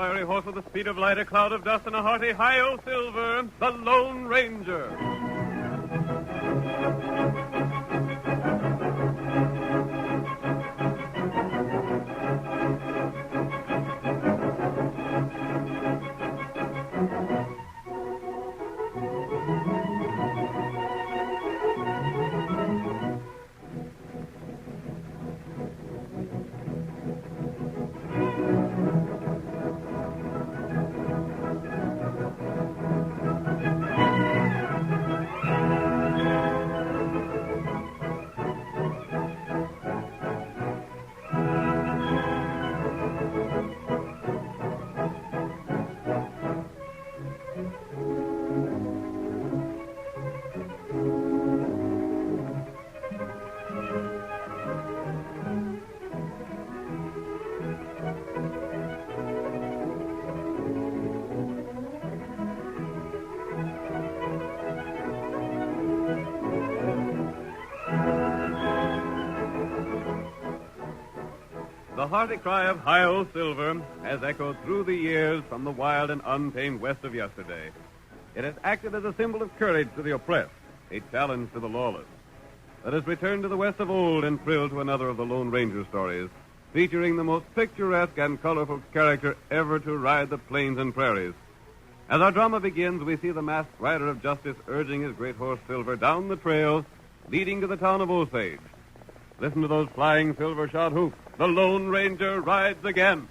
fiery horse with the speed of light, a cloud of dust, and a hearty hi-yo silver, the Lone Ranger. The hearty cry of hi-yo silver has echoed through the years from the wild and untamed west of yesterday. It has acted as a symbol of courage to the oppressed, a challenge to the lawless. Let us return to the west of old and thrill to another of the Lone Ranger stories, featuring the most picturesque and colorful character ever to ride the plains and prairies. As our drama begins, we see the masked rider of justice urging his great horse Silver down the trail leading to the town of Osage. Listen to those flying silver-shod hoofs. The Lone Ranger rides again.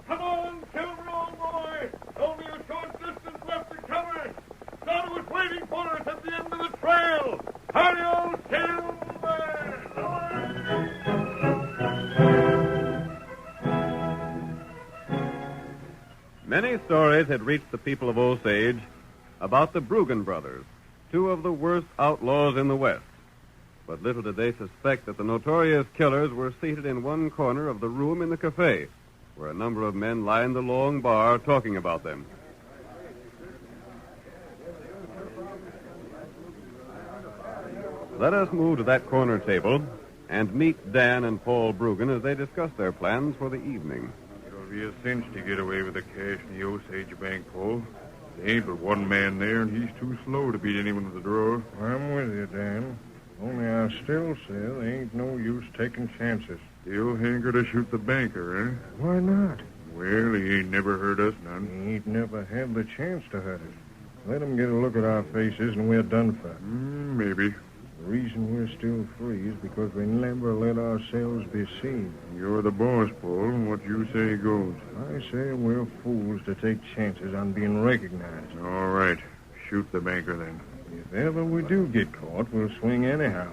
Come on, Silver, old boy. Only a short distance left to cover. Don was waiting for us at the end of the trail. Hurry, old Silver! Many stories had reached the people of Osage about the Bruggen brothers, two of the worst outlaws in the West. But little did they suspect that the notorious killers were seated in one corner of the room in the cafe, where a number of men lined the long bar talking about them. Let us move to that corner table and meet Dan and Paul Bruggen as they discuss their plans for the evening. It'll be a cinch to get away with the cash in the Osage Bank, Paul. There ain't but one man there, and he's too slow to beat anyone with the drawer. I'm with you, Dan. Only I still say there ain't no use taking chances. Still hanker to shoot the banker, eh? Why not? Well, he ain't never hurt us none. He ain't never had the chance to hurt us. Let him get a look at our faces and we're done for. Maybe. The reason we're still free is because we never let ourselves be seen. You're the boss, Paul, and what you say goes. I say we're fools to take chances on being recognized. All right. Shoot the banker, then. If ever we do get caught, we'll swing anyhow.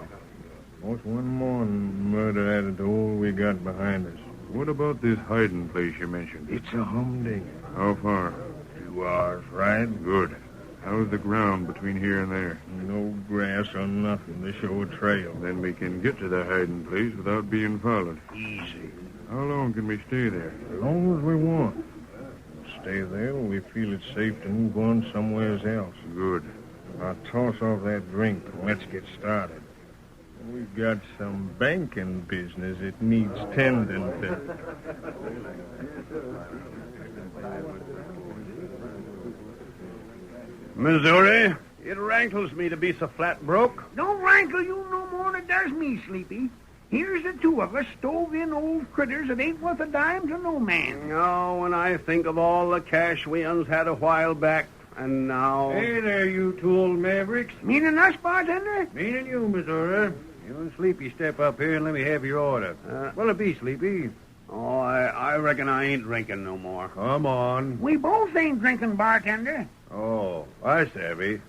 What's one more murder added to all we got behind us? What about this hiding place you mentioned? It's a humdinger. How far? 2 hours ride. Good. How's the ground between here and there? No grass or nothing to show a trail. Then we can get to the hiding place without being followed. Easy. How long can we stay there? As long as we want. We'll stay there when we feel it's safe to move on somewhere else. Good. Now toss off that drink and let's get started. We've got some banking business it needs tending to. Missouri, it rankles me to be so flat broke. Don't rankle you no more than it does me, Sleepy. Here's the two of us stove in old critters that ain't worth a dime to no man. Oh, when I think of all the cash we uns had a while back, and now... Hey there, you two old mavericks. Meaning us, bartender? Meaning you, Missouri. You and Sleepy step up here and let me have your order. What'll it be, Sleepy? Oh, I reckon I ain't drinking no more. Come on. We both ain't drinking, bartender. Oh, I savvy.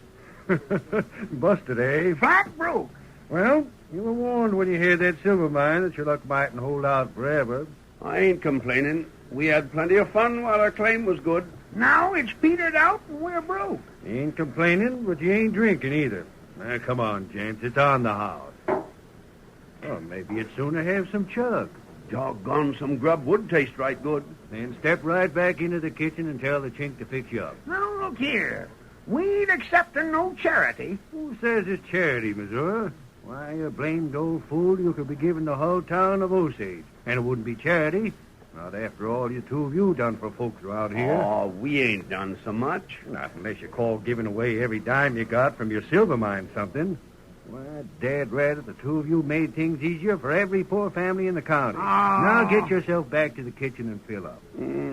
Busted, eh? Flat broke. Well, you were warned when you had that silver mine that your luck mightn't hold out forever. I ain't complaining. We had plenty of fun while our claim was good. Now it's petered out and we're broke. You ain't complaining, but you ain't drinking either. Now, come on, gents. It's on the house. Well, maybe you'd sooner have some chug. Doggone, some grub would taste right good. Then step right back into the kitchen and tell the chink to fix you up. Now, look here. We ain't accepting no charity. Who says it's charity, Missouri? Why, you blamed old fool, you could be giving the whole town of Osage. And it wouldn't be charity. Not after all you two of you done for folks around here. Oh, we ain't done so much. Not unless you call giving away every dime you got from your silver mine something. Why, Dad rather the two of you made things easier for every poor family in the county. Now get yourself back to the kitchen and fill up.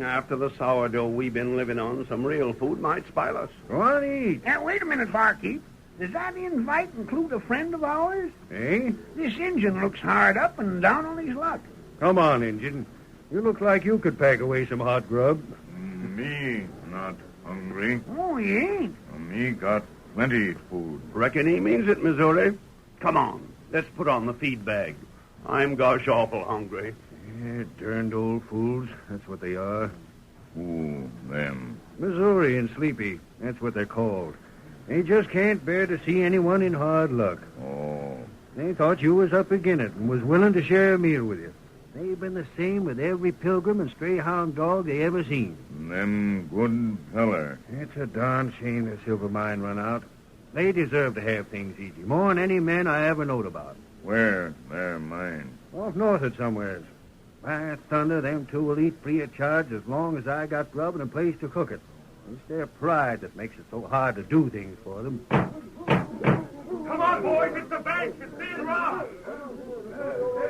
After the sourdough we've been living on, some real food might spoil us. Go on, eat. Now, wait a minute, barkeep. Does that invite include a friend of ours? Eh? This Injun looks hard up and down on his luck. Come on, Injun. You look like you could pack away some hot grub. Me not hungry. Oh, he ain't. Me got plenty food. Reckon he means it, Missouri. Come on, let's put on the feed bag. I'm gosh awful hungry. Yeah, darned old fools. That's what they are. Who, them? Missouri and Sleepy. That's what they're called. They just can't bear to see anyone in hard luck. Oh, They thought you was up agin it and was willing to share a meal with you. They've been the same with every pilgrim and stray hound dog they ever seen. them good feller. It's a darn shame their silver mine run out. They deserve to have things easy, more than any man I ever knowed about. Where they're mine? Off north at somewheres. By thunder, them two will eat free of charge as long as I got grub and a place to cook it. It's their pride that makes it so hard to do things for them. Come on, boys. It's the bank. It's being robbed.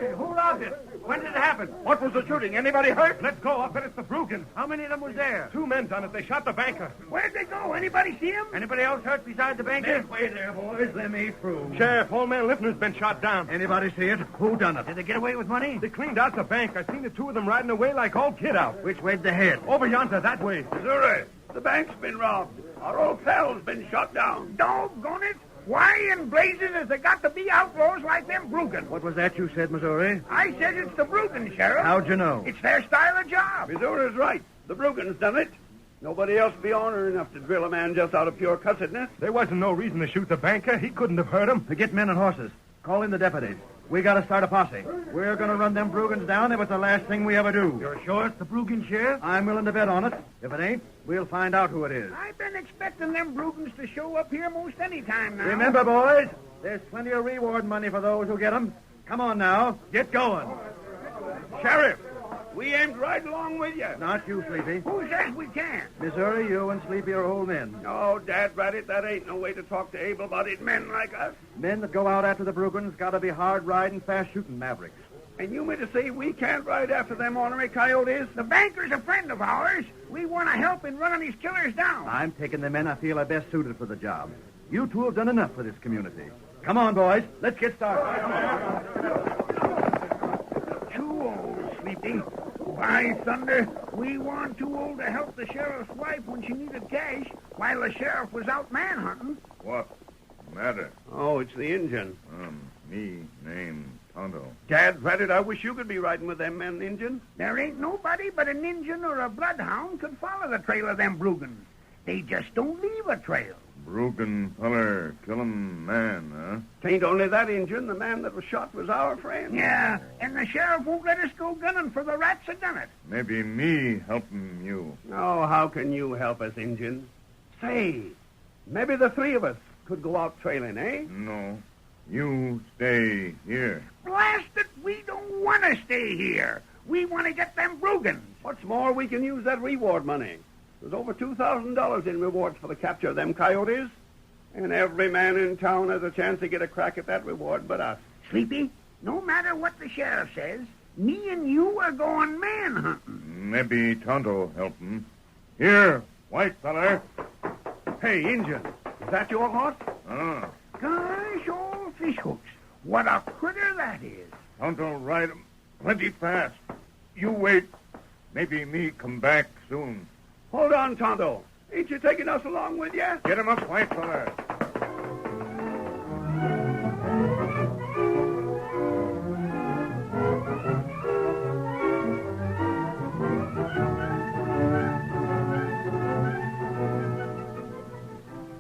Hey, who robbed it? When did it happen? What was the shooting? Anybody hurt? Let's go. I'll bet it's the Brugans. How many of them was there? 2 men done it. They shot the banker. Where'd they go? Anybody see him? Anybody else hurt besides the banker? Way there, boys. Let me through. Sheriff, old man Lifner's been shot down. Anybody see it? Who done it? Did they get away with money? They cleaned out the bank. I seen the 2 of them riding away like all kid out. Which way'd they head? Over yonder, that way. Missouri, the bank's been robbed. Our old pal's been shot down. Doggone it. Why in blazes has there got to be outlaws like them Brugans? What was that you said, Missouri? I said it's the Brugans, Sheriff. How'd you know? It's their style of job. Missouri's right. The Brugans done it. Nobody else be honor enough to drill a man just out of pure cussedness. There wasn't no reason to shoot the banker. He couldn't have hurt him. To get men and horses. Call in the deputies. We gotta start a posse. We're gonna run them Brugans down. It was the last thing we ever do. You're sure it's the Brugan, Sheriff? I'm willing to bet on it. If it ain't, we'll find out who it is. I've been expecting them Brugans to show up here most any time now. Remember, boys, there's plenty of reward money for those who get 'em. Come on now, get going. Sheriff, we aimed right along with you. Not you, Sleepy. Who says we can't? Missouri, you and Sleepy are old men. No, Dad Rattit, that ain't no way to talk to able-bodied men like us. Men that go out after the Brugans gotta be hard-riding, fast-shooting mavericks. And you mean to say we can't ride after them ornery coyotes? The banker's a friend of ours. We want to help in running these killers down. I'm taking the men I feel are best suited for the job. You two have done enough for this community. Come on, boys. Let's get started. Too old, Sleepy. By thunder, we weren't too old to help the sheriff's wife when she needed cash while the sheriff was out manhunting. What matter? Oh, it's the Injun. Me name Tonto. Dad Rattit, I wish you could be riding with them men, Injun. There ain't nobody but an Injun or a bloodhound could follow the trail of them Brugans. They just don't leave a trail. Brugan feller, killin' man, huh? Tain't only that, Injun. The man that was shot was our friend. Yeah, and the sheriff won't let us go gunning for the rats that done it. Maybe me helpin' you. Oh, how can you help us, Injun? Say, maybe the 3 of us could go out trailing, eh? No, you stay here. Blast it, we don't want to stay here. We want to get them Brugans. What's more, we can use that reward money. There's over $2,000 in rewards for the capture of them coyotes. And every man in town has a chance to get a crack at that reward but us. Sleepy, no matter what the sheriff says, me and you are going manhunting. Maybe Tonto helpin'. Here, white feller. Hey, Injun, is that your horse? Gosh, old fish hooks. What a critter that is. Tonto ride 'em plenty fast. You wait. Maybe me come back soon. Hold on, Tonto. Ain't you taking us along with you? Get him up, white feller.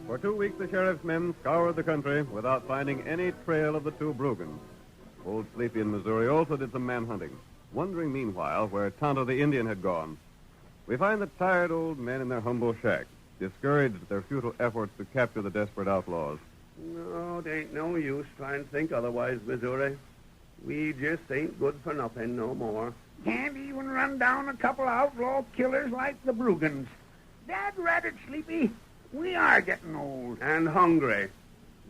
For 2 weeks, the sheriff's men scoured the country without finding any trail of the 2 Brugans. Old Sleepy in Missouri also did some manhunting, wondering meanwhile where Tonto the Indian had gone. We find the tired old men in their humble shack, discouraged at their futile efforts to capture the desperate outlaws. No, it ain't no use trying to think otherwise, Missouri. We just ain't good for nothing no more. Can't even run down a couple outlaw killers like the Brugans. Dad rat it, Sleepy. We are getting old. And hungry.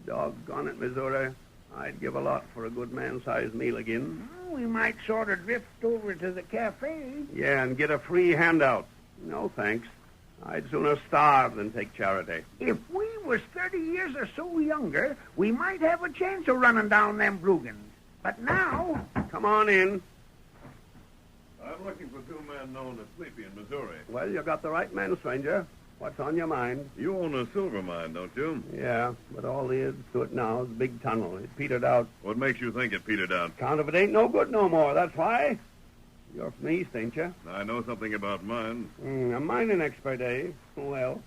Doggone it, Missouri. I'd give a lot for a good man-sized meal again. Well, we might sort of drift over to the cafe. Yeah, and get a free handout. No, thanks. I'd sooner starve than take charity. If we was 30 years or so younger, we might have a chance of running down them Brugans. But now... Come on in. I'm looking for two men known as Sleepy in Missouri. Well, you got the right man, stranger. What's on your mind? You own a silver mine, don't you? Yeah, but all there is to it now is a big tunnel. It petered out. What makes you think it petered out? Count of it ain't no good no more, that's why. You're from the east, ain't you? I know something about mines. A mining expert, eh? Well,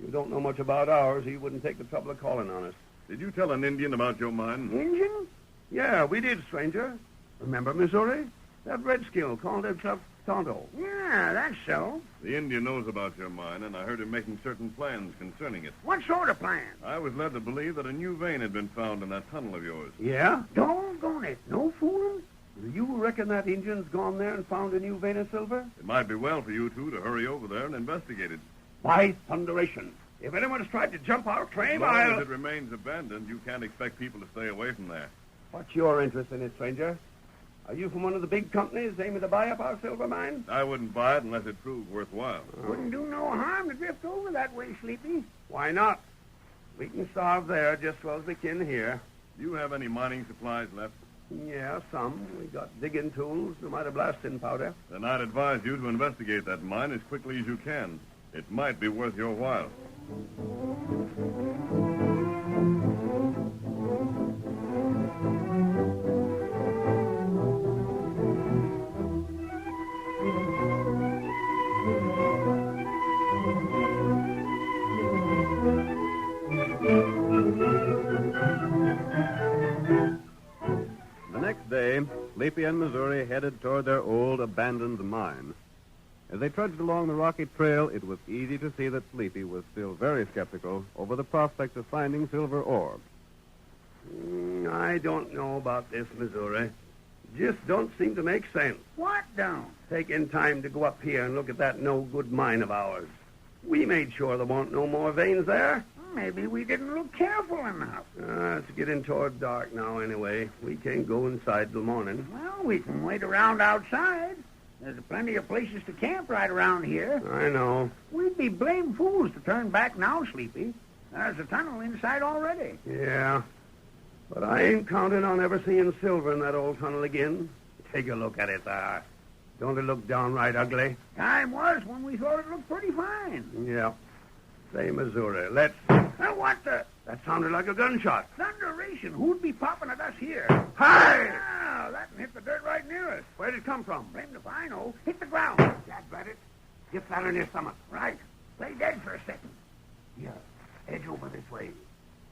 you don't know much about ours, or you wouldn't take the trouble of calling on us. Did you tell an Indian about your mine? Injun? Yeah, we did, stranger. Remember Missouri? That redskin called himself Tonto. Yeah, that's so. The Indian knows about your mine, and I heard him making certain plans concerning it. What sort of plan? I was led to believe that a new vein had been found in that tunnel of yours. Yeah? Doggone it. No fooling? Do you reckon that Indian's gone there and found a new vein of silver? It might be well for you two to hurry over there and investigate it. By thunderation. If anyone's tried to jump our claim, As long I'll... as it remains abandoned, you can't expect people to stay away from there. What's your interest in it, stranger? Are you from one of the big companies aiming to buy up our silver mine? I wouldn't buy it unless it proved worthwhile. Wouldn't do no harm to drift over that way, Sleepy. Why not? We can starve there just as well as we can here. Do you have any mining supplies left? Yeah, some. We got digging tools, no matter blasting powder. Then I'd advise you to investigate that mine as quickly as you can. It might be worth your while. The next day, Sleepy and Missouri headed toward their old abandoned mine. As they trudged along the rocky trail, it was easy to see that Sleepy was still very skeptical over the prospect of finding silver ore. I don't know about this, Missouri. Just don't seem to make sense. What don't? Taking time to go up here and look at that no-good mine of ours. We made sure there weren't no more veins there. Maybe we didn't look careful enough. It's getting toward dark now anyway. We can't go inside till morning. Well, we can wait around outside. There's plenty of places to camp right around here. I know. We'd be blame fools to turn back now, Sleepy. There's a tunnel inside already. Yeah. But I ain't counting on ever seeing silver in that old tunnel again. Take a look at it there. Don't it look downright ugly? Time was when we thought it looked pretty fine. Yeah. Say, Missouri, let's... What the... That sounded like a gunshot. Thunderation. Who'd be popping at us here? Hi! Oh, that hit the dirt right near us. Where did it come from? Blamed if I know. Hit the ground. Dad, it. Get flat on your stomach. Right. Lay dead for a second. Yeah. Edge over this way.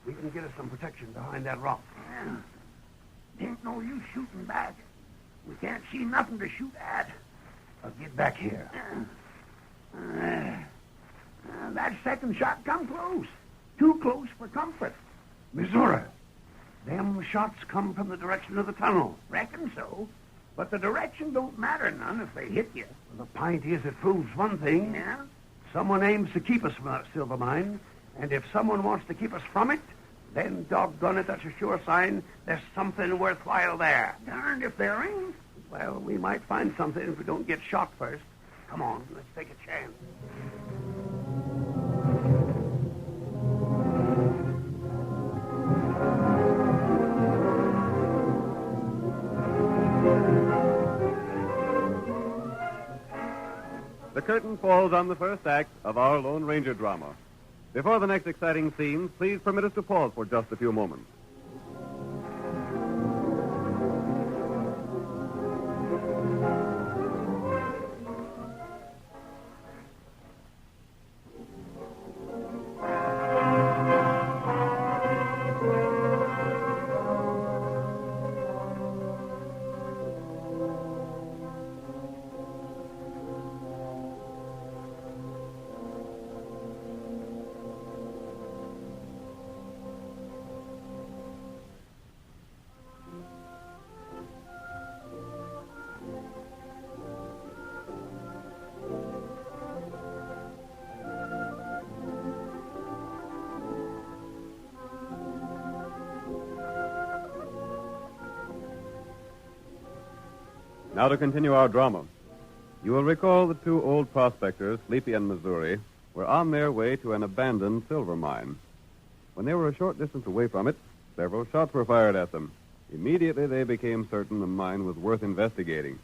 We can get us some protection behind that rock. Yeah. Ain't no use shooting back. We can't see nothing to shoot at. I'll get back here. That second shot come close. Too close for comfort. Missouri, them shots come from the direction of the tunnel. Reckon so. But the direction don't matter none if they hit you. Well, the point is it proves one thing. Yeah? Someone aims to keep us from that silver mine, and if someone wants to keep us from it, then doggone it, that's a sure sign there's something worthwhile there. Darned if there ain't. Well, we might find something if we don't get shot first. Come on, let's take a chance. The curtain falls on the first act of our Lone Ranger drama. Before the next exciting scenes, please permit us to pause for just a few moments. Now to continue our drama. You will recall the two old prospectors, Sleepy and Missouri, were on their way to an abandoned silver mine. When they were a short distance away from it, several shots were fired at them. Immediately they became certain the mine was worth investigating.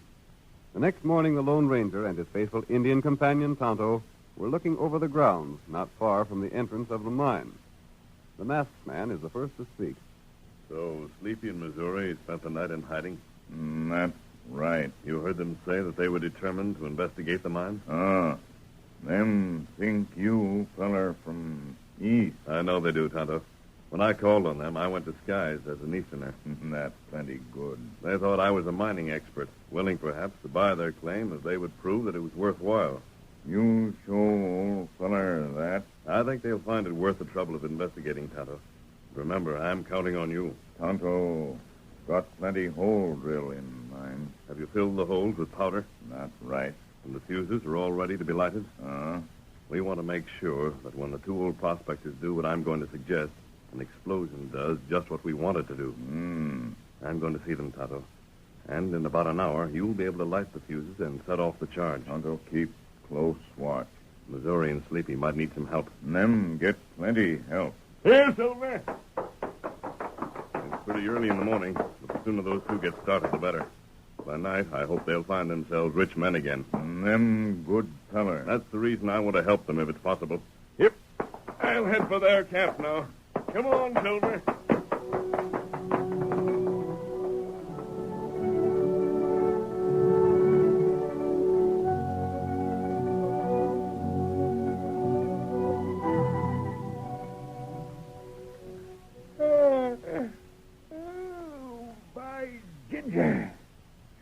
The next morning, the Lone Ranger and his faithful Indian companion, Tonto, were looking over the grounds not far from the entrance of the mine. The masked man is the first to speak. So Sleepy and Missouri spent the night in hiding? That's right. You heard them say that they were determined to investigate the mine? Them think you feller from east. I know they do, Tonto. When I called on them, I went disguised as an Easterner. That's plenty good. They thought I was a mining expert, willing perhaps to buy their claim if they would prove that it was worthwhile. You show old feller that. I think they'll find it worth the trouble of investigating, Tonto. Remember, I'm counting on you. Tonto got plenty hole drill in mine. Have you filled the holes with powder? That's right. And the fuses are all ready to be lighted? Uh-huh. We want to make sure that when the two old prospectors do what I'm going to suggest, an explosion does just what we want it to do. I'm going to see them, Tonto. And in about an hour, you'll be able to light the fuses and set off the charge. Tonto, keep close watch. Missouri and Sleepy might need some help. And them get plenty help. Here, Silver. It's pretty early in the morning, but the sooner those two get started, the better. By night, I hope they'll find themselves rich men again. And them good feller. That's the reason I want to help them if it's possible. Yep. I'll head for their camp now. Come on, Silver. By ginger.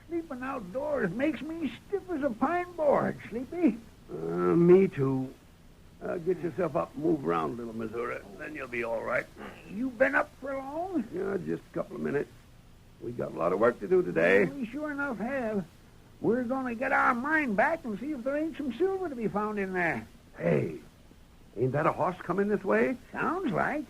Sleeping outdoors makes me stiff as a pine board, Sleepy. Me too. Get yourself up and move around a little, Missouri. Then you'll be all right. You been up for long? Yeah, just a couple of minutes. We got a lot of work to do today. We sure enough have. We're going to get our mine back and see if there ain't some silver to be found in there. Hey, ain't that a horse coming this way? Sounds like.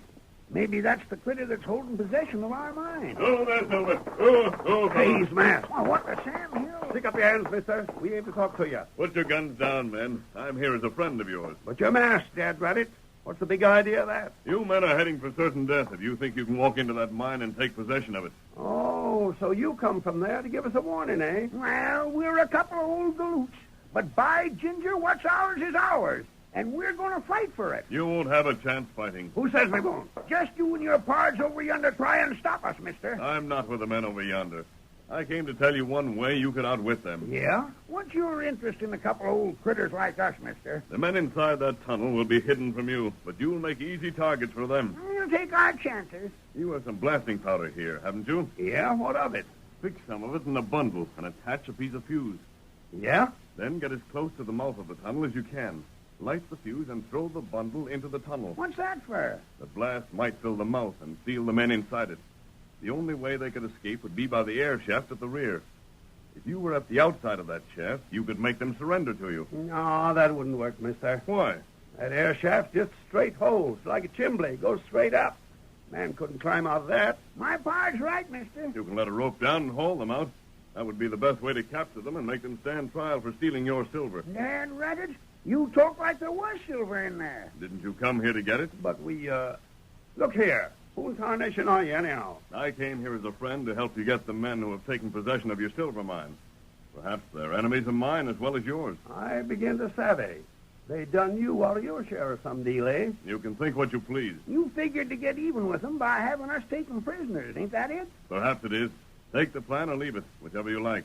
Maybe that's the critter that's holding possession of our mine. Oh, there, Silver. Oh, Hey, he's masked. Oh, what the Sam Hill? Stick up your hands, mister. We aim to talk to you. Put your guns down, men. I'm here as a friend of yours. But you're masked, Dad Rabbit. What's the big idea of that? You men are heading for certain death if you think you can walk into that mine and take possession of it. Oh, so you come from there to give us a warning, eh? Well, we're a couple of old galoots. But by ginger, what's ours is ours. And we're going to fight for it. You won't have a chance fighting. Who says we won't? Just you and your pards over yonder try and stop us, mister. I'm not with the men over yonder. I came to tell you one way you could outwit them. Yeah? What's your interest in a couple of old critters like us, mister? The men inside that tunnel will be hidden from you, but you'll make easy targets for them. We'll take our chances. You have some blasting powder here, haven't you? Yeah, what of it? Fix some of it in a bundle and attach a piece of fuse. Yeah? Then get as close to the mouth of the tunnel as you can. Light the fuse and throw the bundle into the tunnel. What's that for? The blast might fill the mouth and seal the men inside it. The only way they could escape would be by the air shaft at the rear. If you were at the outside of that shaft, you could make them surrender to you. No, that wouldn't work, mister. Why? That air shaft's just straight holes, like a chimney. Goes straight up. Man couldn't climb out of that. My pard's right, mister. You can let a rope down and haul them out. That would be the best way to capture them and make them stand trial for stealing your silver. Dad Rabbit, you talk like there was silver in there. Didn't you come here to get it? But look here. Who in tarnation are you, anyhow? I came here as a friend to help you get the men who have taken possession of your silver mine. Perhaps they're enemies of mine as well as yours. I begin to savvy. They done you out of your share of some deal, eh? You can think what you please. You figured to get even with them by having us taken prisoners, ain't that it? Perhaps it is. Take the plan or leave it, whichever you like.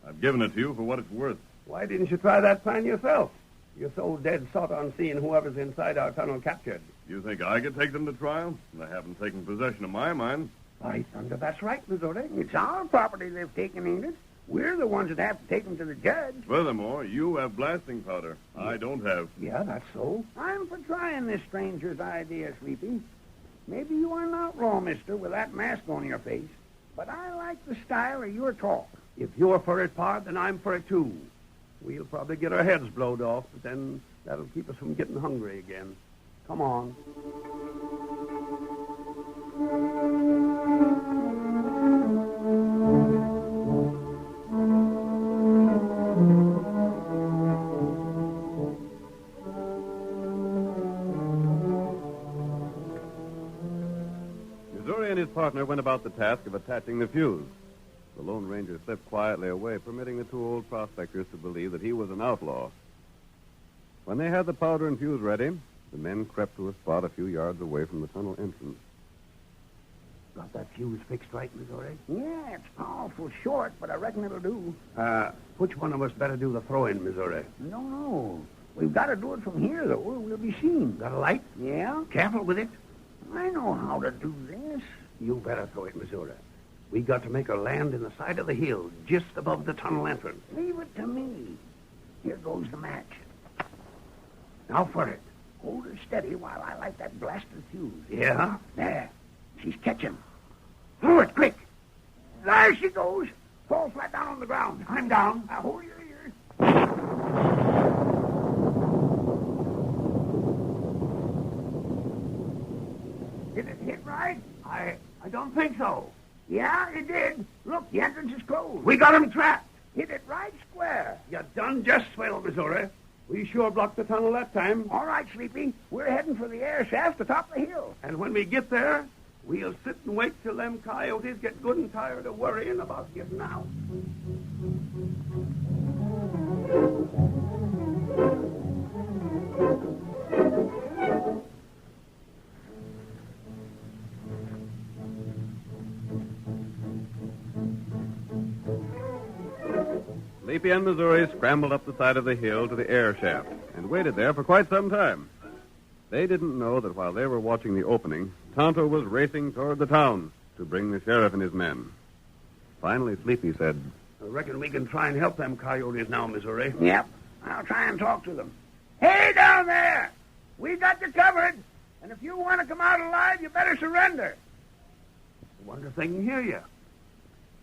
I've given it to you for what it's worth. Why didn't you try that plan yourself? You're so dead set on seeing whoever's inside our tunnel captured. You think I could take them to trial? They haven't taken possession of my mine. By thunder, that's right, Missouri. It's our property they've taken, ain't it? We're the ones that have to take them to the judge. Furthermore, you have blasting powder. I don't have. Yeah, that's so. I'm for trying this stranger's idea, Sleepy. Maybe you are an outlaw, mister, with that mask on your face. But I like the style of your talk. If you're for it, Pard, then I'm for it, too. We'll probably get our heads blowed off, but then that'll keep us from getting hungry again. Come on. partner went about the task of attaching the fuse. The Lone Ranger slipped quietly away, permitting the two old prospectors to believe that he was an outlaw. When they had the powder and fuse ready, the men crept to a spot a few yards away from the tunnel entrance. Got that fuse fixed right, Missouri? Yeah, it's powerful short, but I reckon it'll do. Which one of us better do the throw-in, Missouri? No. We've got to do it from here, though, or we'll be seen. Got a light? Yeah? Careful with it. I know how to do this. You better throw it, Missouri. We got to make her land in the side of the hill, just above the tunnel entrance. Leave it to me. Here goes the match. Now for it. Hold her steady while I light that blasted fuse. Yeah? There. She's catching. Throw it, quick. There she goes. Fall flat down on the ground. I'm down. Now hold your ears. Did it hit right? I don't think so. Yeah, it did. Look, the entrance is closed. We got him trapped. Hit it right square. You done just swell, Missouri. We sure blocked the tunnel that time. All right, Sleepy. We're heading for the air shaft atop the hill. And when we get there, we'll sit and wait till them coyotes get good and tired of worrying about getting out. Sleepy and Missouri scrambled up the side of the hill to the air shaft and waited there for quite some time. They didn't know that while they were watching the opening, Tonto was racing toward the town to bring the sheriff and his men. Finally, Sleepy said, I reckon we can try and help them coyotes now, Missouri. Yep. I'll try and talk to them. Hey, down there! We got you covered. And if you want to come out alive, you better surrender. I wonder if they can hear you.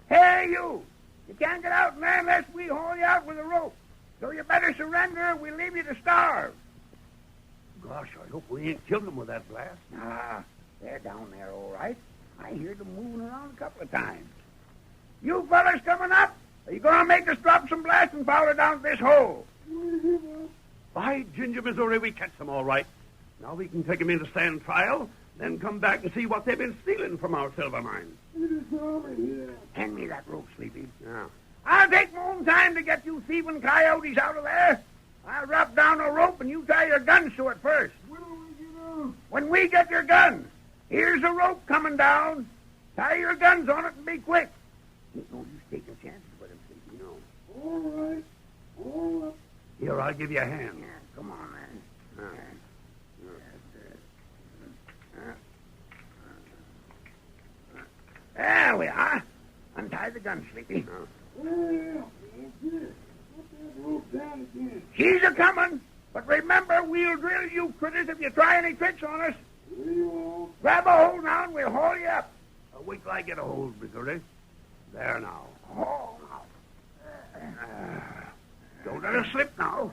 Hey, you! You can't get out in there unless we haul you out with a rope. So you better surrender or we'll leave you to starve. Gosh, I hope we ain't killed them with that blast. Ah, they're down there all right. I heard them moving around a couple of times. You fellas coming up? Are you going to make us drop some blasting powder down this hole? By Ginger, Missouri, we catch them all right. Now we can take them in to stand trial, then come back and see what they've been stealing from our silver mines. Hand me that rope, Sleepy. Yeah. I'll take my own time to get you thieving coyotes out of there. I'll drop down a rope and you tie your guns to it first. When we get your gun, here's a rope coming down. Tie your guns on it and be quick. Ain't no use taking chances with him, Sleepy, no. All right. All right. Here, I'll give you a hand. Yeah, come on, man. There we are. Untie the gun, Sleepy. She's a-coming. But remember, we'll drill you critters if you try any tricks on us. Grab a hold now and we'll haul you up. Wait till I get a hold, Missouri. There now. Oh, Don't let her slip now.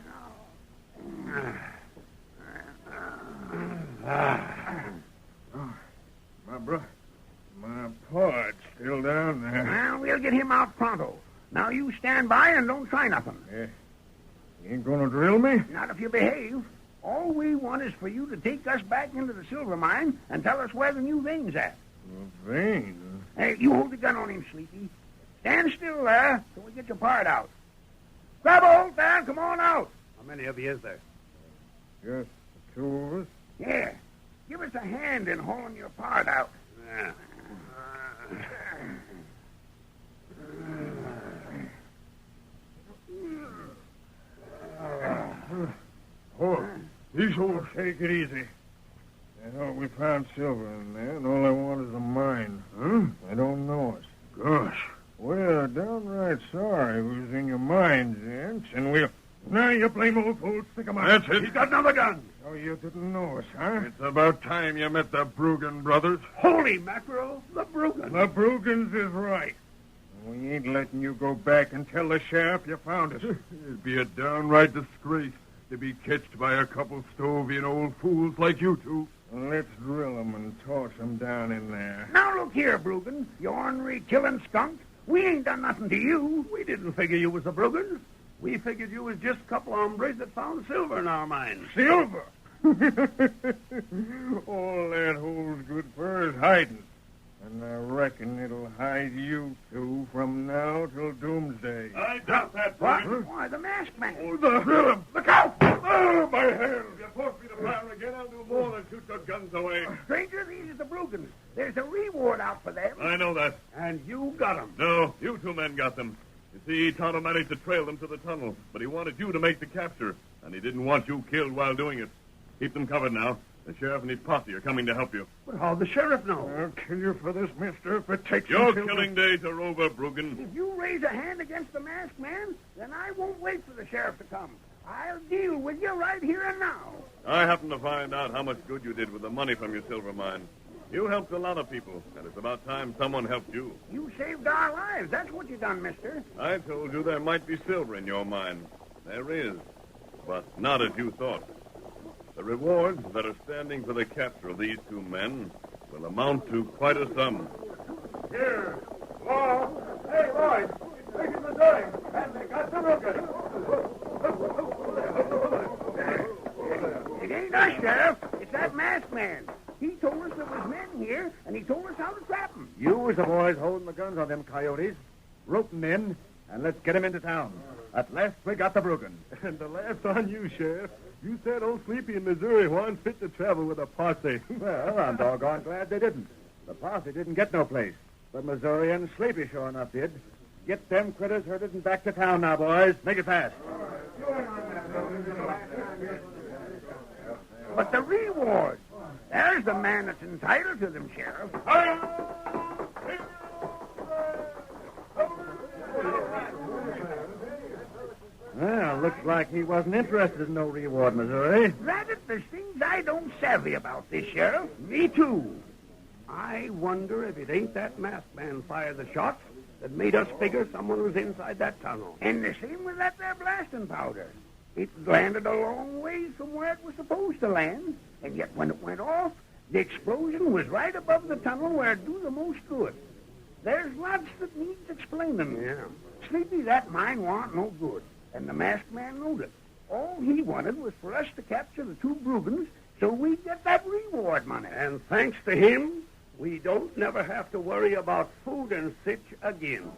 My pard's still down there. well, we'll get him out pronto. Now you stand by and don't try nothing. Yeah. You ain't gonna drill me? Not if you behave. All we want is for you to take us back into the silver mine and tell us where the new vein's at. Vein? Hey, you hold the gun on him, Sleepy. Stand still there till we get your part out. Grab a hold there and come on out. How many of you is there? Just the two of us? Yeah. Give us a hand in hauling your part out. Yeah. Oh, these holes. Take it easy. I thought we found silver in there, and all I want is a mine. Huh? I don't know it. Gosh. We're downright sorry it was in your mind, gents, and we'll... Now you blame old fool, stick 'em out. That's it. He's got another gun. Oh, you didn't know us, huh? It's about time you met the Bruggen brothers. Holy mackerel, the Bruggen. The Bruggins is right. We ain't letting you go back and tell the sheriff you found us. It'd be a downright disgrace to be catched by a couple Stovian old fools like you two. Let's drill 'em and toss 'em down in there. Now look here, Bruggen, you ornery killing skunk. We ain't done nothing to you. We didn't figure you was the Bruggen. We figured you was just a couple hombres that found silver in our mines. Silver? All that holds good for is hiding. And I reckon it'll hide you two from now till doomsday. I doubt that, What? Brogan. Why, the masked man. Oh, look out! Oh, my hand! If you force me to fire again, I'll do more than shoot your guns away. Stranger, these are the Brugans. There's a reward out for them. I know that. And you got 'em. No, you two men got them. You see, Tonto managed to trail them to the tunnel, but he wanted you to make the capture, and he didn't want you killed while doing it. Keep them covered now. The sheriff and his posse are coming to help you. But how'd the sheriff know? I'll kill you for this, mister, if it takes Your until killing days are over, Brogan. If you raise a hand against the masked man, then I won't wait for the sheriff to come. I'll deal with you right here and now. I happened to find out how much good you did with the money from your silver mine. You helped a lot of people, and it's about time someone helped you. You saved our lives. That's what you done, mister. I told you there might be silver in your mine. There is, but not as you thought. The rewards that are standing for the capture of these two men will amount to quite a sum. Here. Law. Hey, Lloyd. This is Missouri. And they got the Brugans. It ain't us, Sheriff. It's that masked man. He told us there was men here, and he told us how to trap them. You as the boys holding the guns on them coyotes. Rope them in, and let's get them into town. At last, we got the Brugans. And the laugh's on you, Sheriff. You said old Sleepy in Missouri wasn't fit to travel with a posse. Well, I'm doggone glad they didn't. The posse didn't get no place. But Missouri and Sleepy sure enough did. Get them critters herded and back to town now, boys. Make it fast. But the reward. There's the man that's entitled to them, Sheriff. Well, looks like he wasn't interested in no reward, Missouri. Rather, there's things I don't savvy about this, Sheriff. Me too. I wonder if it ain't that masked man fired the shots that made us figure someone was inside that tunnel. And the same with that there blasting powder. It landed a long ways from where it was supposed to land, and yet when it went off, the explosion was right above the tunnel where it do the most good. There's lots that needs explaining. Yeah. Sleepy, that mine warn't no good, and the masked man knowed it. All he wanted was for us to capture the two Brugans so we'd get that reward money. And thanks to him, we don't never have to worry about food and sich again.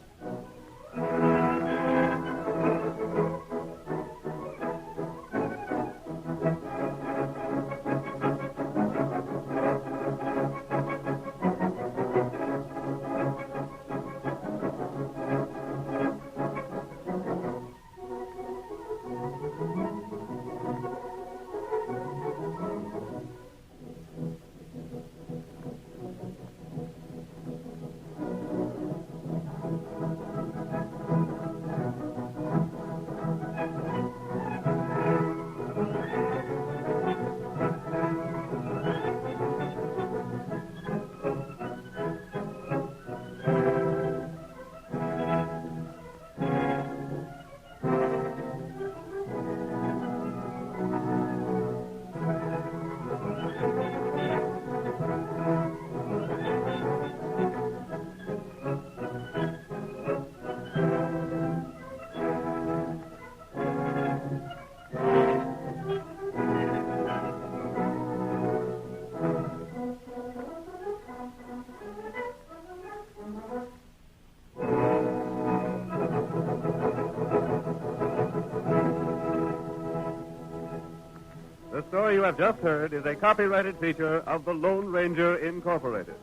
The story you have just heard is a copyrighted feature of the Lone Ranger Incorporated.